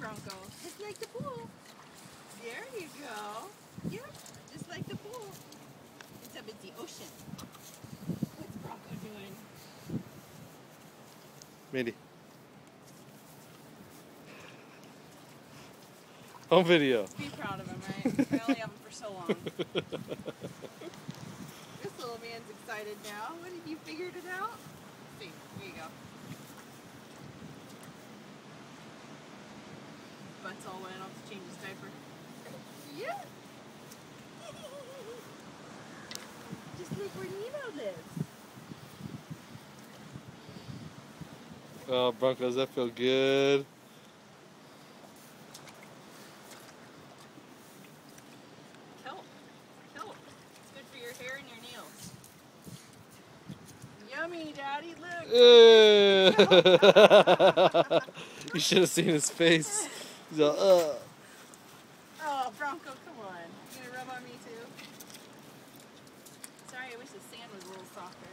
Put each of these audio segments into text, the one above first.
Bronco. Just like the pool. There you go. Yep, just like the pool. Except it's the ocean. What's Bronco doing? Mandy. Home video. Be proud of him, right? I only have him for so long. This little man's excited now. What, have you figured it out? Let's see, here you go. Butt's all wet, I'll have to change his diaper. Yeah! Just look where Nemo lives. Oh, Bronco, does that feel good? Kelp. Kelp. It's good for your hair and your nails. Yummy, Daddy, look. You should have seen his face. He's all, Oh, Bronco, come on. You gonna rub on me too? Sorry, I wish the sand was a little softer.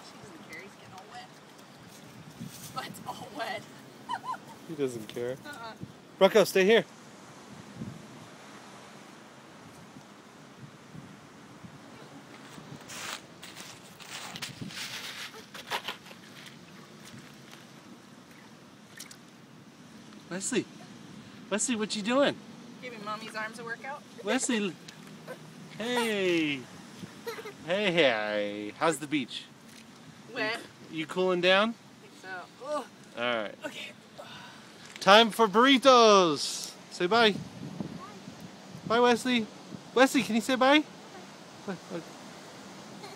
She doesn't care, he's getting all wet. Butt's all wet. He doesn't care. Bronco, stay here. Wesley, Wesley, what you doing? Giving Mommy's arms a workout. Wesley, hey, hey, how's the beach? Wet. You cooling down? I think so. Oh. All right. Okay. Time for burritos. Say bye. Bye, Wesley. Wesley, can you say bye? Bye.